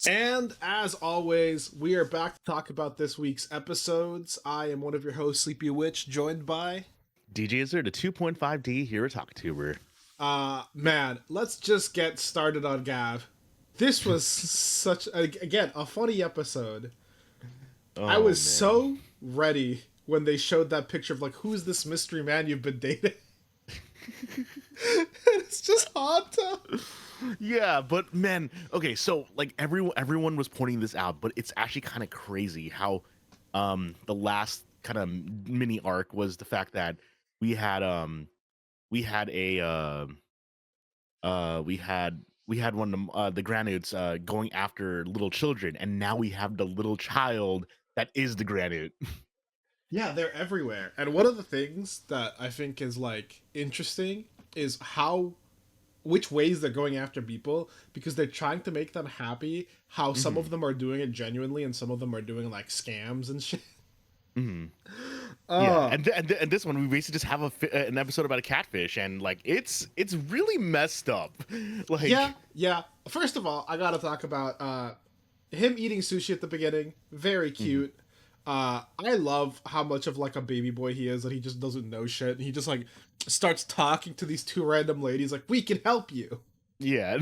And as always, we are back to talk about this week's episodes. I am one of your hosts, Sleepy Witch, joined by DJ Azure, the 2.5D here at TalkTuber. man, let's just get started on Gav. This was such again a funny episode. I Oh was man. so ready when they showed that picture of like who's this mystery man you've been dating. It's just Hanta. Yeah, but man, okay, so like everyone was pointing this out, but it's actually kind of crazy how the last kind of mini arc was the fact that we had we had a we had one of the Granudes going after little children, and now we have the little child that is the Granute. Yeah, they're everywhere. And one of the things that I think is like interesting is how which ways they're going after people because they're trying to make them happy. How some hmm of them are doing it genuinely and some of them are doing like scams and shit. hmm Yeah, Uh and this one we basically just have an episode about a catfish, and like it's really messed up. yeah, Like, yeah. First of all, I gotta talk about him eating sushi at the beginning. Very mhm. cute. I love how much of like a baby boy he is that he just doesn't know shit and he just like starts talking to these two random ladies like we can help you. Yeah,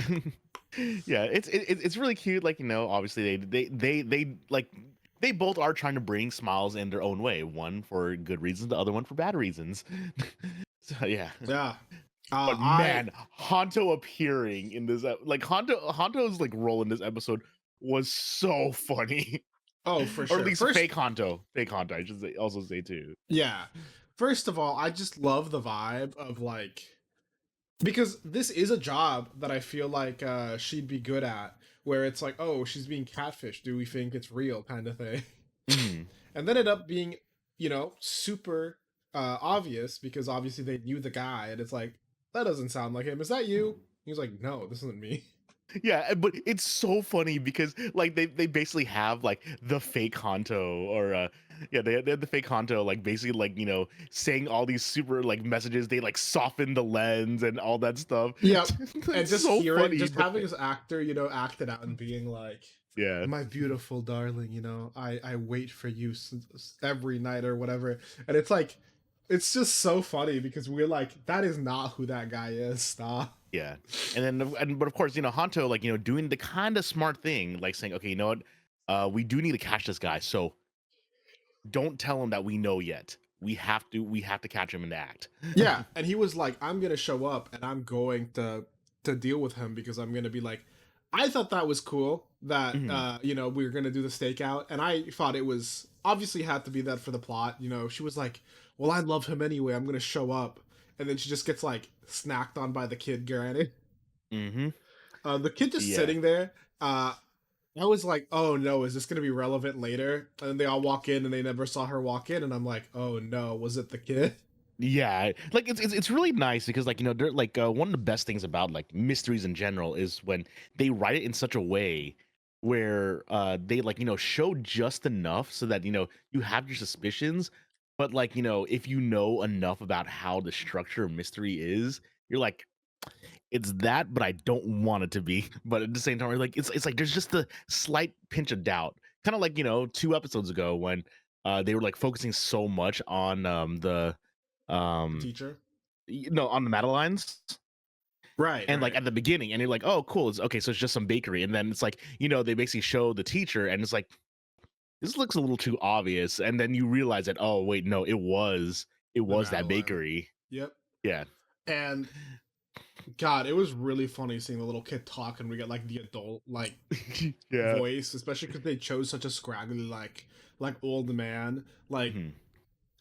yeah, it's really cute. Like, obviously they like they both are trying to bring smiles in their own way. One for good reasons, the other one for bad reasons. So yeah, Yeah. but I man, Honto appearing in this, like Honto's like role in this episode was so funny. Oh, for Or at sure. least First, fake Honto. I should also say too. yeah. First of all, I just love the vibe of like because this is a job that I feel like she'd be good at, where it's like, oh, she's being catfished. Do we think it's real, kind of thing? hmm And then it up being, super obvious because obviously they knew the guy, and it's like that doesn't sound like him. Is that you? He was like, no, this isn't me. Yeah, but it's so funny because like they basically have like the fake Honto, or yeah, they have the fake Honto, like basically like saying all these super like messages. They like soften the lens and all that stuff. Yep. And It's just so hearing, funny, just but having this actor, act it out and being like, yeah. my beautiful darling, I wait for you every night or whatever. And it's like, it's just so funny because we're like, that is not who that guy is. Stop. Yeah, but of course, Hanto, like, doing the kind of smart thing, like saying, okay, you know what, we do need to catch this guy, so don't tell him that we know yet. We have to catch him in the act. Yeah. And he was like, I'm going to show up and I'm going to deal with him because I'm going to be like, I thought that was cool that, Mhm. we were going to do the stakeout. And I thought it was obviously had to be that for the plot. She was like, well, I love him anyway. I'm going to show up. And then she just gets like snacked on by the kid, granted. Mhm. The kid just Yeah. sitting there. I was like, oh no, is this going to be relevant later? And then they all walk in and they never saw her walk in. And I'm like, oh no, was it the kid? Yeah, like it's really nice because, like, they're like, one of the best things about like mysteries in general is when they write it in such a way where they, like, show just enough so that you have your suspicions, but like, if you know enough about how the structure of mystery is, you're like, it's that, but I don't want it to be. But at the same time, like, it's like there's just a slight pinch of doubt, kind of like, 2 episodes ago when they were like focusing so much on the The um teacher? on the Madeleines, Right, and like right. at the beginning, and you're like, oh cool, it's okay, so it's just some bakery, and then it's like, they basically show the teacher, and it's like, this looks a little too obvious, and then you realize that, oh wait, no, it The was that Madeline. bakery. Yep. Yeah. And God, it was really funny seeing the little kid talk and we get like the adult like Yeah. voice, especially because they chose such a scraggly like old man. Like Mhm.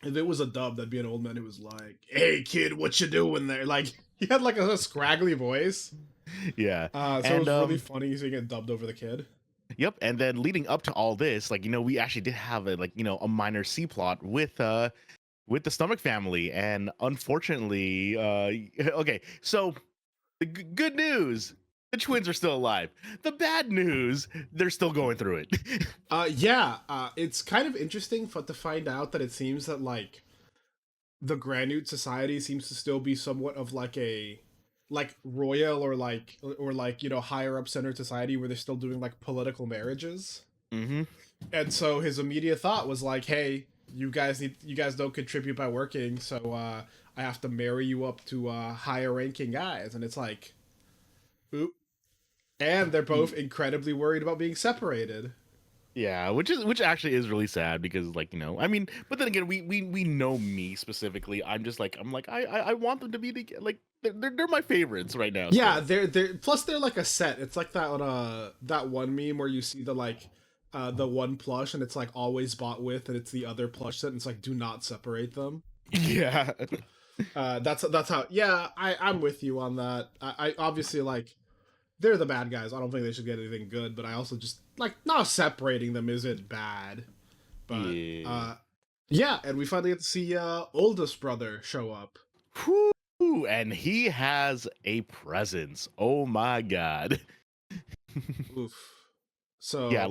if it was a dub, that'd be an old man who was like, "Hey kid, what you doing there?" Like he had like a scraggly voice. Yeah. So it And was really funny seeing it dubbed over the kid. yep, and then leading up to all this, like, we actually did have a, like, a minor C plot with the stomach family, and unfortunately, okay, so the good news, the twins are still alive. The bad news, they're still going through it. Yeah, it's kind of interesting to find out that it seems that like the Granute Society seems to still be somewhat of like a like royal or like higher up center society where they're still doing like political marriages. Mm-hmm. And so his immediate thought was like, hey, you guys don't contribute by working, so I have to marry you up to higher ranking guys. And it's like, oop. And they're both incredibly worried about being separated. Yeah, which actually is really sad because like I mean, but then again, we know me specifically. I want them to be together. Like they're my favorites right now. Yeah, Still. they're plus they're like a set. It's like that one meme where you see the one plush and it's like always bought with, and it's the other plush set and it's like do not separate them. Yeah. That's how. Yeah, I'm with you on that. I obviously like they're the bad guys. I don't think they should get anything good, but I also just like not separating them isn't bad. But Yeah. yeah, and we finally get to see oldest brother show up. Whew, and he has a presence. Oh my god. Oof. Yeah,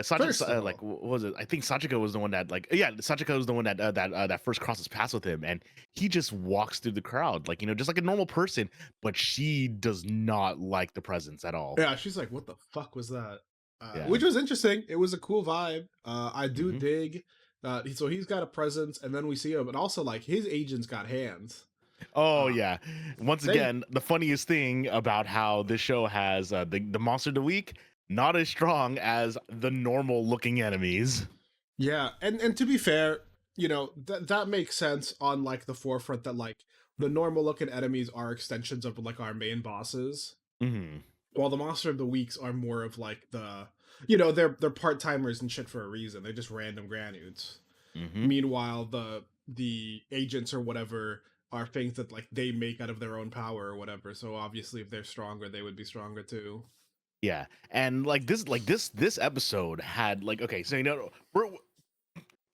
So Sachiko, first of like all, what was it? I think Sachiko was the one that Sachiko was the one that first crosses paths with him, and he just walks through the crowd like just like a normal person, but she does not like the presence at all. yeah, she's like, "What the fuck was that?" Yeah. Which was interesting. It was a cool vibe. I do Hmm. dig. So he's got a presence, and then we see him, but also like his agent's got hands. Oh Uh, yeah. Once they again, the funniest thing about how this show has the monster of the week not as strong as the normal looking enemies. Yeah, and to be fair, that makes sense on like the forefront that like the normal looking enemies are extensions of like our main bosses, Hmm. while the monster of the weeks are more of like they're part timers and shit for a reason. They're just random granules. Hmm. Meanwhile, the agents or whatever are things that like they make out of their own power or whatever. So obviously, if they're stronger, they would be stronger too. Yeah, and like this episode had like okay, so we're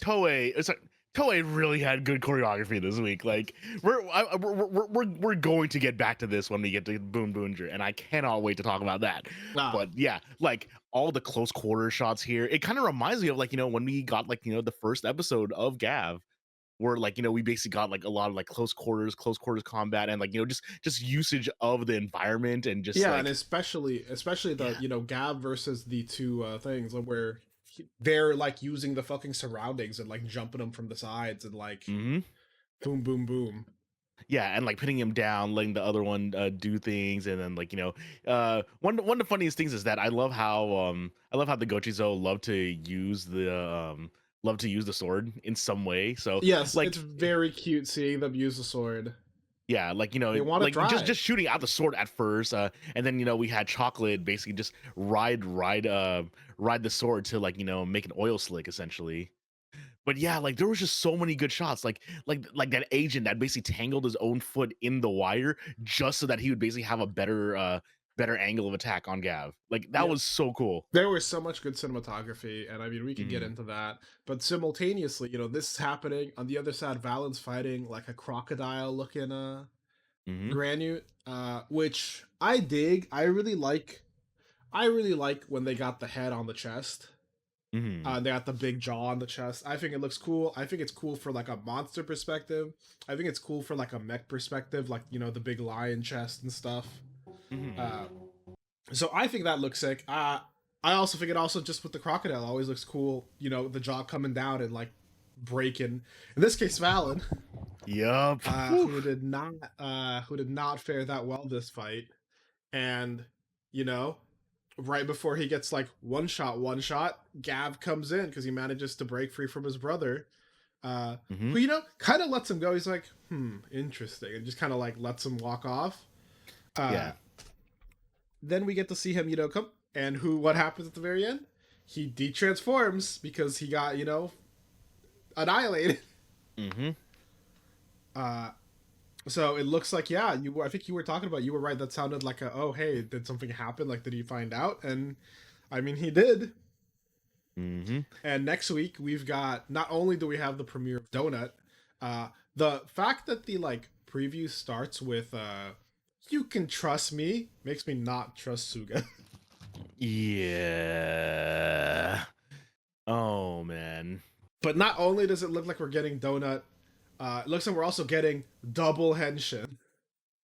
Toei. It's like Toei really had good choreography this week. Like we're going to get back to this when we get to Boom Boonger, and I cannot wait to talk about that. Ah, But yeah, like all the close quarter shots here, it kind of reminds me of like when we got like the first episode of Gav, where like we basically got like a lot of like close quarters combat, and like just usage of the environment and just yeah, and like especially the yeah. Gab versus the two things where they're like using the fucking surroundings and like jumping them from the sides and like Hmm. boom, boom, boom. Yeah, and like pinning him down, letting the other one do things, and then like one of the funniest things is that I love how the Gochizo love to use the sword in some way. So Yes, it's like very cute seeing them use a sword. yeah, like They want to like thrive. just shooting out the sword at first, and then we had Chocolate basically just ride the sword to like make an oil slick essentially. But yeah, like there was just so many good shots, like that agent that basically tangled his own foot in the wire just so that he would basically have a better angle of attack on Gav. Like that Yeah, was so cool. there was so much good cinematography, and I mean, we could get Hmm. into that. But simultaneously, this is happening on the other side. Valen's fighting like a crocodile looking Hmm. Granute, which I dig. I really like. I really like when they got the head on the chest. Hmm. They got the big jaw on the chest. I think it looks cool. I think it's cool for like a monster perspective. I think it's cool for like a mech perspective, like the big lion chest and stuff. Hmm. Uh, so I think that looks sick. I also think it also just with the crocodile always looks cool. The jaw coming down and like breaking. In this case, Valen, Yup. who did not fare that well this fight, and you know right before he gets like one shot, Gav comes in because he manages to break free from his brother, Hmm. who kind of lets him go. He's like, interesting, and just kind of like lets him walk off. Uh, Yeah. then we get to see him, come, and what happens at the very end? He de-transforms because he got annihilated. Hmm. Uh, so it looks like yeah, I think you were talking about you were right. That sounded like a oh hey, did something happen? Like did he find out? And I mean he did. Hmm. And next week we've got not only do we have the premiere of Donut, the fact that the like preview starts with you can trust me makes me not trust Suga. Yeah. Oh man. But not only does it look like we're getting Donut, it looks like we're also getting double Henshin.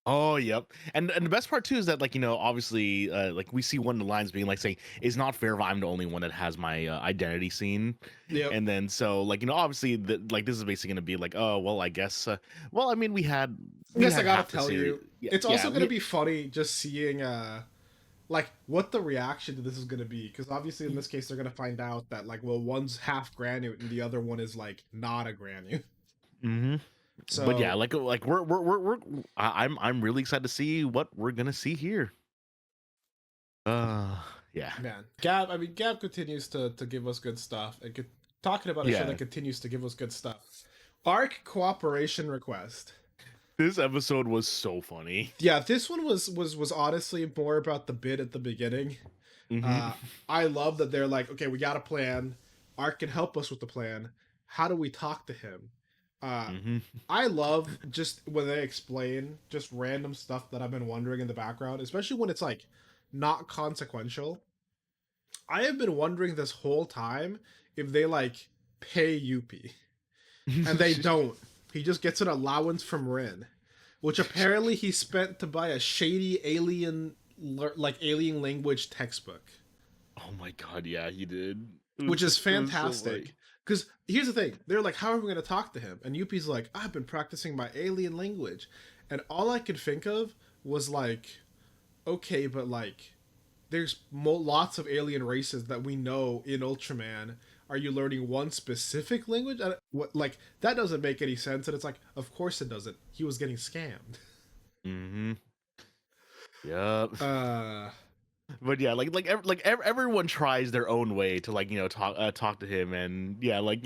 Oh, yep. And the best part too is that, like, obviously, like, we see one of the lines being like saying, "It's not fair if I'm the only one that has my identity seen." Yep. And then so, like, obviously, like, this is basically gonna be like, oh well, I guess. Well, I mean, I we guess I had gotta half the tell series. you, Yeah, it's yeah. also gonna be funny just seeing like what the reaction to this is gonna be, because obviously in this case they're gonna find out that like, well, one's half granite and the other one is like not a granite. Hmm. But yeah, So like I'm really excited to see what we're gonna see here. Uh, yeah, man, Gab, I mean, Gab continues to give us good stuff, and talking about a show that yeah. continues to give us good stuff. Arc cooperation request. This episode was so funny. Yeah, this one was honestly more about the bit at the beginning. Hmm. Uh, I love that they're like, okay, we got a plan. Ark can help us with the plan. How do we talk to him? Uh, Hmm. I love just when they explain just random stuff that I've been wondering in the background, especially when it's like not consequential. I have been wondering this whole time if they like pay Yuppie, and they don't. He just gets an allowance from Rin, which apparently he spent to buy a shady alien like alien language textbook, Oh my god, yeah, he did. which is It was so funny. fantastic. Because here's the thing, they're like, "How are we going to talk to him?" And Yuppie's like, "I've been practicing my alien language," and all I could think of was like, okay, but like, there's lots of alien races that we know in Ultraman. Are you learning one specific language? What, like, that doesn't make any sense. And it's like, of course it doesn't. He was getting scammed. Hmm. Yep. Uh, But yeah, everyone tries their own way to, like, talk to him, and yeah, like,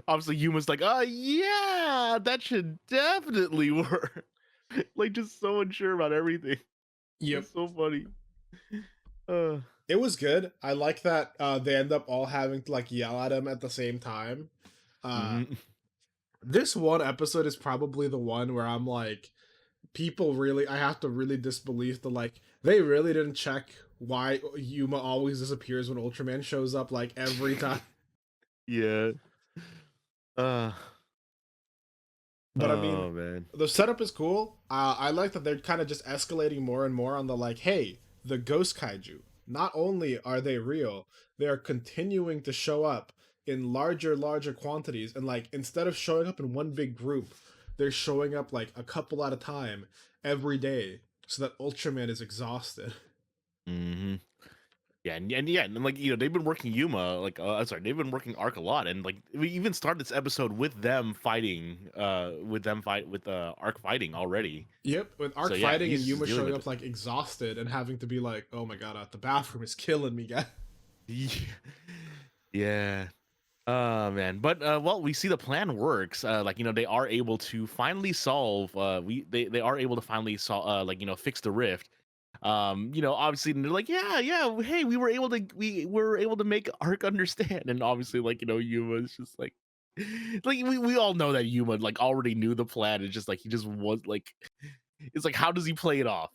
obviously Yuma's like, oh yeah, that should definitely work. Like, just so unsure about everything. yep. It's so funny. Uh, It was good. I like that they end up all having to like yell at him at the same time. Uh, mhm. this one episode is probably the one where I'm like, people really, I have to really disbelieve the like, they really didn't check why Yuma always disappears when Ultraman shows up like every time. Yeah. Uh. But I mean, Oh man. the setup is cool. I like that they're kind of just escalating more and more on the like, hey, the ghost kaiju. Not only are they real, they are continuing to show up in larger quantities. And like, instead of showing up in one big group, they're showing up like a couple at a time every day, so that Ultraman is exhausted. Hmm. Yeah, and yeah, and like, they've been working Yuma, like, sorry, they've been working Arc a lot, and like we even started this episode with them fighting, with Arc fighting already. Yep, with So Arc yeah, fighting and he's Yuma dealing showing with up like exhausted and having to be like, "Oh my god, the bathroom is killing me, guys." it. Yeah. Oh man, but well, we see the plan works. Like, they are able to finally solve. They are able to finally solve. Like, fix the rift. Obviously, and they're like, yeah, yeah. Hey, we were able to make Arc understand, and obviously, like, Yuma's just like, we all know that Yuma like already knew the plan. It's just like he just was like, it's like, how does he play it off?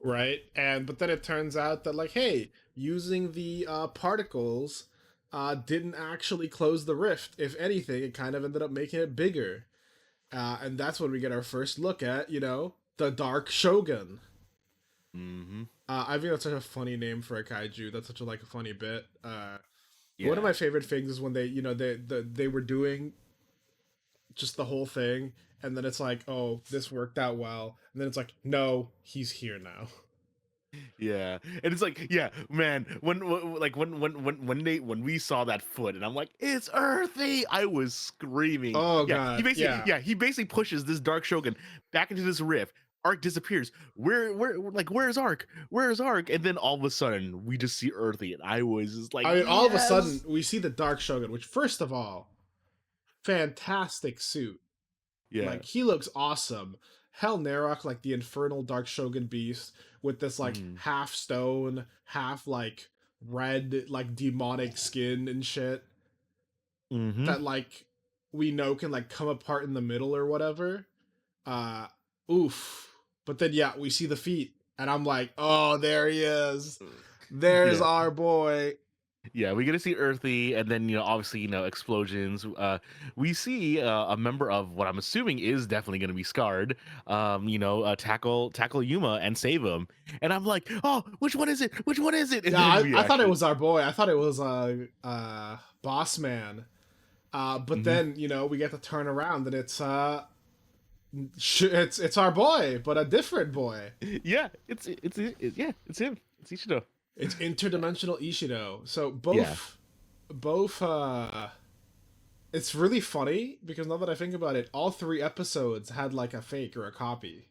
Right, and but then it turns out that like, hey, using the particles didn't actually close the rift. If anything, it kind of ended up making it bigger. And that's when we get our first look at, the Dark Shogun. Hmm. I think that's such a funny name for a kaiju. That's such a like a funny bit. One of Yeah. my favorite things is when they were doing just the whole thing, and then it's like, oh, this worked out well, and then it's like, no, he's here now. Yeah, and it's like, yeah, man, when we saw that foot, and I'm like, it's Earthy, I was screaming. Oh Yeah, god, yeah. he basically pushes this Dark Shogun back into this rift. Arc disappears. Where's Arc? Where's Arc? And then all of a sudden, we just see Earthy, and I was just like, I mean, all of a sudden yes, we see the Dark Shogun, which first of all, fantastic suit. yeah, Like he looks awesome. Hell Narok, like the infernal Dark Shogun beast with this like mm, half stone, half like red, like demonic skin and shit mm-hmm, that like we know can like come apart in the middle or whatever. Uh oof. But then yeah, we see the feet and I'm like, "Oh, there he is. There's yeah. our boy." Yeah, we get to see Earthy, and then obviously explosions. We see a member of what I'm assuming is definitely going to be scarred. Tackle Yuma and save him, and I'm like, oh, which one is it? Which one is it? And Yeah, then I, we I thought it actually, was our boy. I thought it was Boss Man. But Mhm. then we get to turn around and it's our boy, but a different boy. Yeah, yeah, it's him. It's Ishida. It's interdimensional Ishido. So Yeah. both it's really funny because now that I think about it, all three episodes had like a fake or a copy.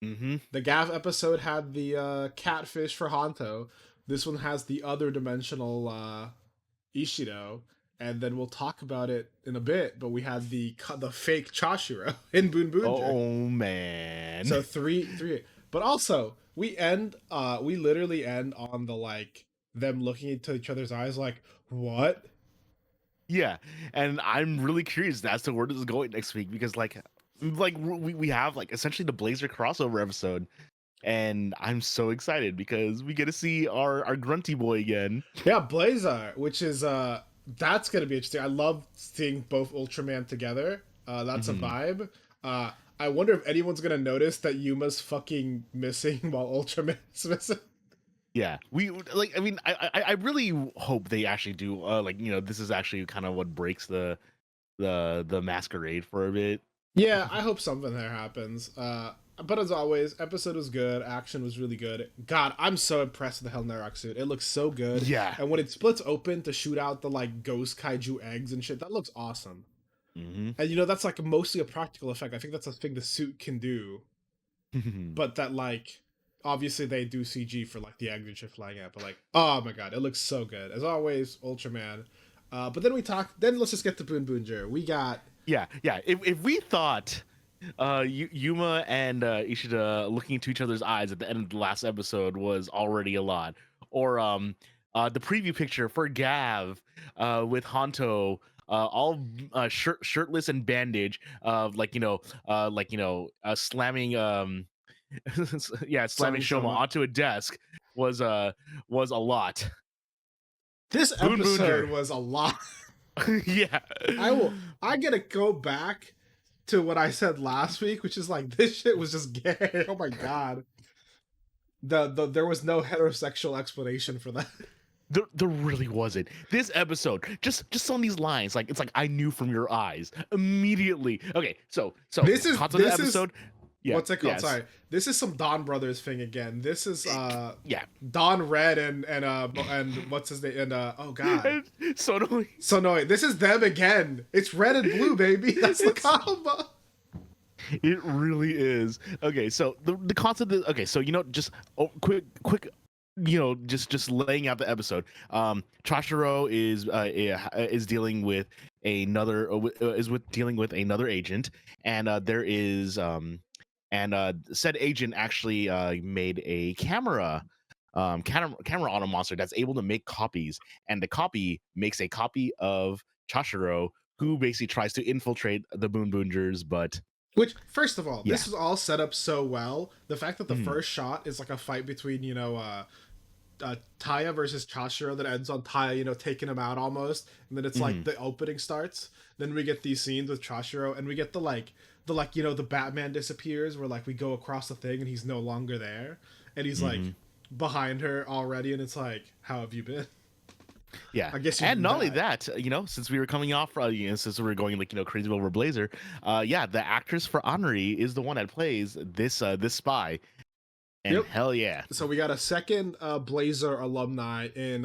Mm-hmm. The Gav episode had the catfish for Hanto. This one has the other dimensional Ishido, and then we'll talk about it in a bit. But we had the fake Chashiro in Boon Boonjer. Oh man. So three. But also we literally end on the like them looking into each other's eyes like what? Yeah, and I'm really curious as to where this is going next week because we have like essentially the Blazer crossover episode, and I'm so excited because we get to see our grunty boy again. Yeah, Blazar, which is that's gonna be interesting. I love seeing both Ultraman together. That's a Mhm. vibe. I wonder if anyone's gonna notice that Yuma's fucking missing while Ultraman's missing. Yeah, we like. I mean, I really hope they actually do. This is actually kind of what breaks the masquerade for a bit. Yeah, I hope something there happens. But as always, episode was good. Action was really good. God, I'm so impressed with the Hell Narok suit. It looks so good. Yeah. And when it splits open to shoot out the like ghost kaiju eggs and shit, that looks awesome. Hmm. And that's like mostly a practical effect. I think that's a thing the suit can do. But that like obviously they do CG for like the eggs and shit flying out. But like, oh my god, it looks so good. As always, Ultraman. But then let's just get to Boon Boonjer. We got Yeah, yeah. If we thought Yuma and Ishida looking into each other's eyes at the end of the last episode was already a lot, or the preview picture for Gav with Hanto all shirtless and bandage, slamming slamming Summon Shoma Shoma. onto a desk was uh was a lot. This Boon episode Boonger. was a lot. Yeah. I gotta go back to what I said last week, which is like this shit was just gay. Oh my god. There was no heterosexual explanation for that. There really wasn't. This episode, just on these lines, like it's like I knew from your eyes immediately. Okay, so This is concept of the this is episode. Yeah, what's it called? yes, Sorry. This is some Don Brothers thing again. This is yeah. Don Red and what's his name and oh god. So annoying. So annoying. This is them again. It's red and blue, baby. That's the combo. It really is. Okay, so the concept is okay. So just quick, just laying out the episode. Chashiro is dealing with dealing with another agent, and there is said agent actually made a camera on a monster that's able to make copies, and the copy makes a copy of Chashiro, who basically tries to infiltrate the Boon Boongers, but Which, first of all, yeah. this was all set up so well. The fact that the Mhm. first shot is like a fight between, Taya versus Chashiro that ends on Taya, taking him out almost, and then it's like Mhm. the opening starts. Then we get these scenes with Chashiro, and we get the Batman disappears, where like we go across the thing and he's no longer there, and he's like Mhm. behind her already, and it's like, how have you been? Yeah, I guess you've and been not only bad. that, since we were coming off, since we were going crazy over Blazer, yeah, the actress for Honoree is the one that plays this spy, and Yep. hell yeah, So we got a second Blazer alumni in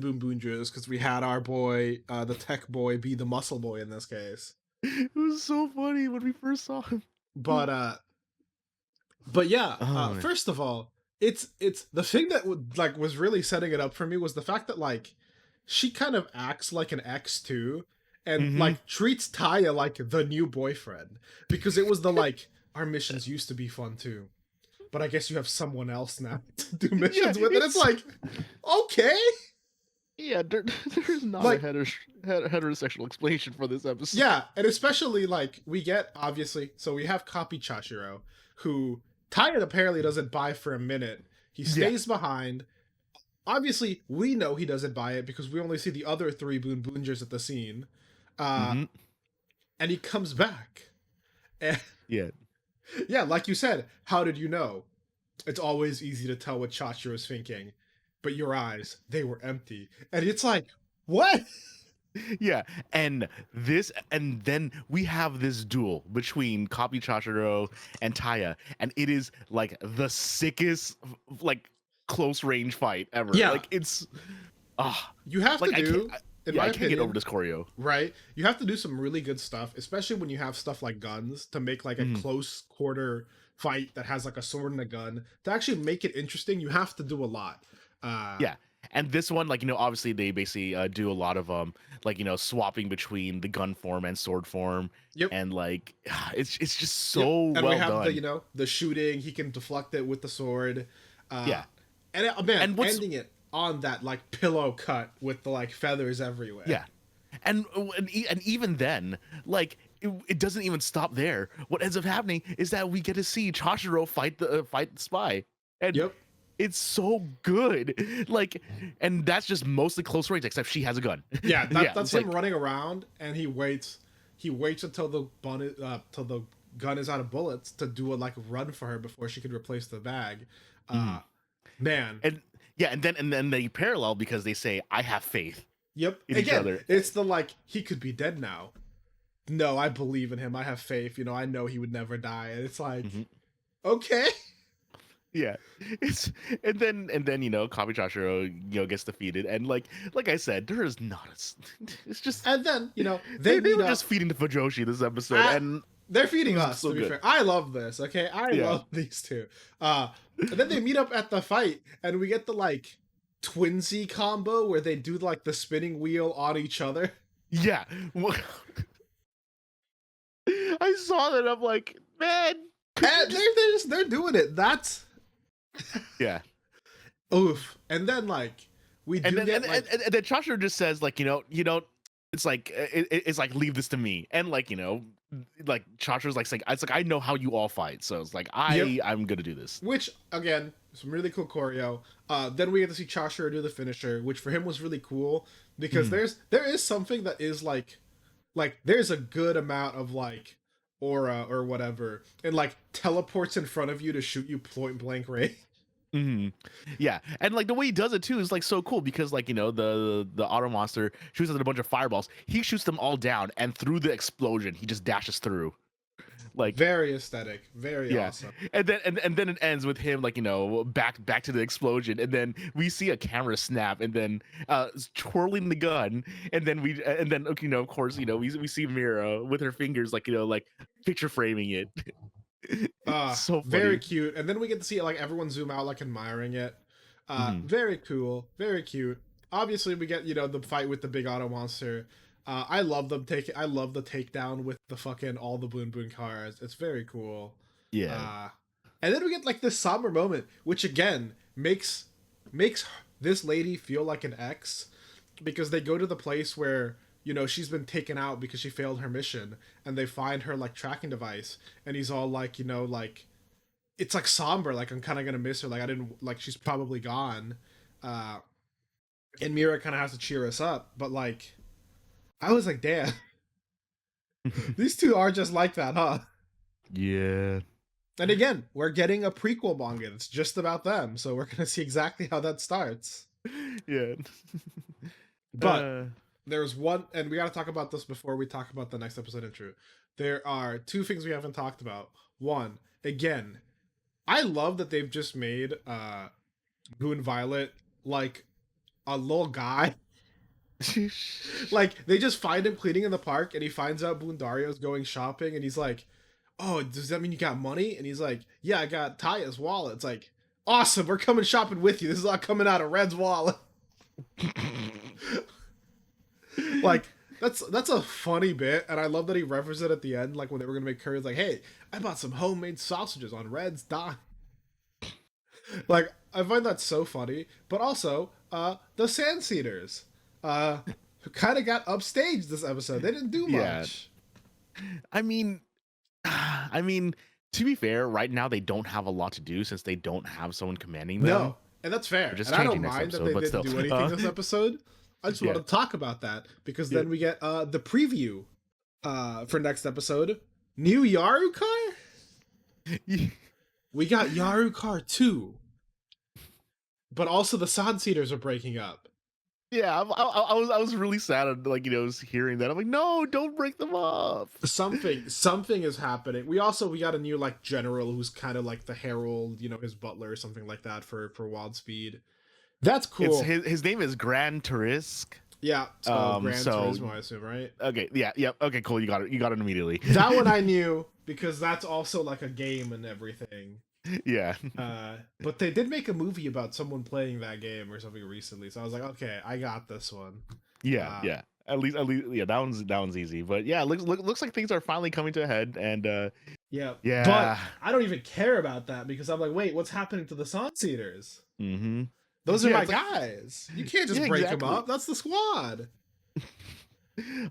Boom Boom Juice because we had our boy, the tech boy, be the muscle boy in this case. it was so funny when we first saw him. But yeah, Oh, man. first of all, it's the thing that was really setting it up for me was the fact that like she kind of acts like an ex too, and Mhm. like treats Taya like the new boyfriend because it was the like our missions used to be fun too, but I guess you have someone else now to do Yeah, missions with, and it's like, okay, yeah, there's not like a heterosexual explanation for this episode. yeah, and especially like we get obviously, so we have Copy Chashiro, who Taya apparently doesn't buy for a minute. He Yeah. stays behind. obviously we know he doesn't buy it because we only see the other three Boon Boongers at the scene. Uh, Hmm. and he comes back. And Yeah. yeah, like you said, how did you know? It's always easy to tell what Chachi was thinking, but your eyes, they were empty. And it's like, what? Yeah, and then we have this duel between Copy Chachiro and Taya, and it is like the sickest like close range fight ever. Yeah, Like it's ah you have to like do, in yeah, my I can't get over opinion, this choreo. right? You have to do some really good stuff, especially when you have stuff like guns to make like a Mhm. close quarter fight that has like a sword and a gun. To actually make it interesting, you have to do a lot. Uh, Yeah. And this one, like, obviously they basically do a lot of like, swapping between the gun form and sword form, yep, and like it's just yep. so And we well have the, done. the shooting. He can deflect it with the sword. Yeah. And man, And what's ending it on that like pillow cut with the like feathers everywhere. Yeah, and even then, like it doesn't even stop there. What ends up happening is that we get to see Chashiro fight the spy, and Yep. it's so good. Like, and that's just mostly close range, except she has a gun. Yeah, Yeah, that's it's him like running around, and he waits. He waits until till the gun is out of bullets to do a like run for her before she could replace the bag. mhm. Uh, man, And yeah, and then they parallel because they say I have faith yep. in each Again, other. it's the like he could be dead now. No, I believe in him. I have faith. I know he would never die. And it's like, Mhm. okay. Yeah, it's and then Kabi Chashiro gets defeated, and like I said, there is not it's just And then they they meet were up. just feeding the Fujoshi this episode, At, and they're it feeding was us. so To be good. fair, I love this. Okay, I Yeah, love these two. And then they meet up at the fight, and we get the like twinsy combo where they do like the spinning wheel on each other. yeah. I saw that. I'm like, man, could you And just? they're doing it. That's Yeah, oof. And then like we and do then get like and then Chashiro just says like, it's like it's like leave this to me, and like like Chashiro's like saying it's like I know how you all fight, so it's like yep. I'm gonna do this. Which again, some really cool choreo. Then we get to see Chashira do the finisher, which for him was really cool because Mhm. there is something that is like there's a good amount of like aura or whatever, and like teleports in front of you to shoot you point blank range. Hmm. Yeah, and like the way he does it too is like so cool because like the auto monster shoots at a bunch of fireballs. He shoots them all down, and through the explosion, he just dashes through. Like Very aesthetic, very yeah, awesome. and then it ends with him like back to the explosion, and then we see a camera snap, and then twirling the gun, and then okay, of course we see Mira with her fingers like like picture framing it. It's so Very funny. cute. And then we get to see like everyone zoom out, like admiring it. Hmm. Very cool, very cute. Obviously, we get the fight with the big auto monster. I love them take. I love the takedown with the fucking all the Boon Boon cars. It's very cool. Yeah. Uh, and then we get like this somber moment, which again makes this lady feel like an ex because they go to the place where she's been taken out because she failed her mission, and they find her like tracking device, and he's all like like it's like somber, like I'm kind of gonna miss her, like I didn't like she's probably gone. uh and Mira kind of has to cheer us up, but like I was like, damn. These two are just like that, huh? Yeah. And again, we're getting a prequel manga that's just about them, so we're gonna see exactly how that starts. Yeah. But uh there's one, and we got to talk about this before we talk about the next episode intro. There are two things we haven't talked about. One, again, I love that they've just made Boon Violet like a little guy. Like they just find him cleaning in the park, and he finds out Boon Dario's going shopping, and he's like, "Oh, does that mean you got money?" And he's like, "Yeah, I got Taya's wallet." It's like, "Awesome, we're coming shopping with you. This is not coming out of Red's wallet." Like that's a funny bit, and I love that he referenced it at the end, like when they were gonna make curry. Like, hey, I bought some homemade sausages on Red's dime. Like, I find that so funny. But also, the Sandseeders, who kind of got upstaged this episode. They didn't do yeah. much. I mean, I mean, to be fair, right now they don't have a lot to do since they don't have someone commanding them. No, And that's fair. We're just And I don't changing next mind that episode, they but didn't still. do anything this episode. I just Yeah. want to talk about that because Yeah. then we get the preview for next episode. New Yaru car? We got Yaru car 2. But also the Sun Seeders are breaking up. Yeah, I was really sad, like, you know, hearing that. I'm like, no, don't break them up. Something is happening. We got a new like general who's kind of like the herald, you know, his butler or something like that for Wild Speed. That's cool. His name is Gran Turisk. Yeah, it's called Gran so- Turismo, I assume, right? Okay, yeah, okay, cool. You got it immediately. That one I knew because that's also like a game and everything. Yeah. But they did make a movie about someone playing that game or something recently, so I was like, okay, I got this one. Yeah. At least, yeah, that one's easy. But yeah, looks like things are finally coming to a head, and Yeah. Yeah. But I don't even care about that because I'm like, wait, what's happening to the Sun Seeders? mm-hmm. Those are Yeah, my it's like- guys. You can't just Yeah, break exactly. them up. That's the squad.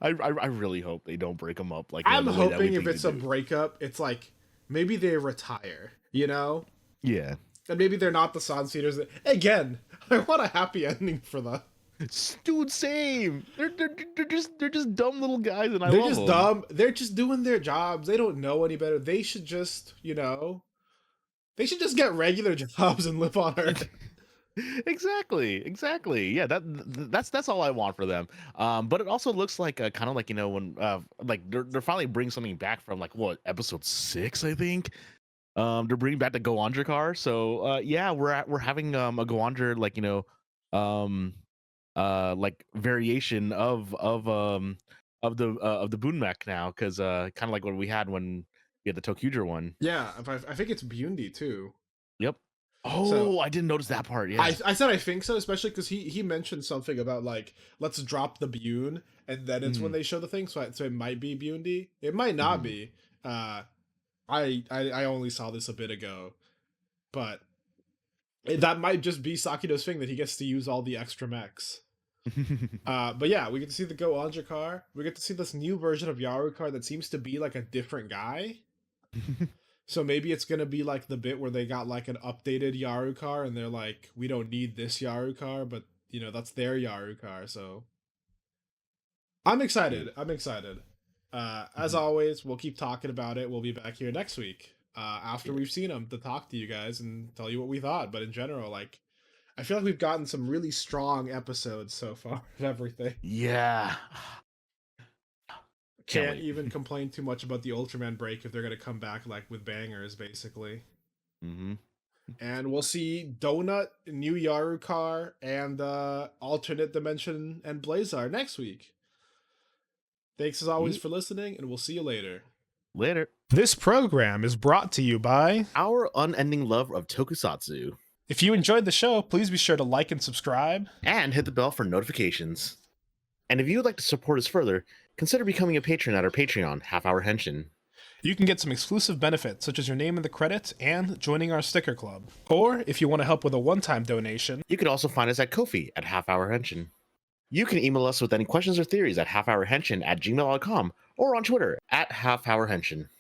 I really hope they don't break them up. Like, I'm the way that we hoping if think it's they a do. breakup, it's like maybe they retire, you know? Yeah. And maybe they're not the Sun Seeders. Again, I want a happy ending for them. Dude, same. They're just dumb little guys, and I They're love just them. dumb. They're just doing their jobs. They don't know any better. They should just, you know, they should just get regular jobs and live on Earth. Exactly. Yeah, that's all I want for them. But it also looks like kind of like, you know, when like they're finally bringing something back from like what, episode 6, I think. They're bringing back the Go Andra car. So yeah, we're having a Go Andra, like, you know, like variation of the Boon Mech now, because kind of like what we had when we had the Tokuger one. Yeah, I think it's Bundi too. Yep. Oh, So- I didn't notice that part. Yeah. I said I think so, especially because he mentioned something about like let's drop the Bune, and then it's when they show the thing. So it might be Bundi. It might not be. I only saw this a bit ago, but that might just be Sakino's thing that he gets to use all the extra mechs. But yeah, we get to see the Go Anja car. We get to see this new version of Yaru car that seems to be like a different guy. So maybe it's gonna be like the bit where they got like an updated Yaru car and they're like, we don't need this Yaru car, but you know, that's their Yaru car, so I'm excited. As always, we'll keep talking about it. We'll be back here next week. After we've seen them to talk to you guys and tell you what we thought. But in general, like I feel like we've gotten some really strong episodes so far of everything. Yeah. Can't wait. even complain too much about the Ultraman break if they're gonna come back like with bangers, basically. Mm-hmm. And we'll see Donut, new Yaru car, and alternate dimension and Blazar next week. Thanks as always for listening, and we'll see you later. Later. This program is brought to you by. Our unending love of Tokusatsu. If you enjoyed the show, please be sure to like and subscribe. And hit the bell for notifications. And if you would like to support us further, consider becoming a patron at our Patreon, Half Hour Henshin. You can get some exclusive benefits, such as your name in the credits and joining our sticker club. Or, if you want to help with a one-time donation, You can also find us at Ko-fi at Half Hour Henshin. You can email us with any questions or theories at halfhourhenshin@gmail.com or on Twitter at halfhourhenshin.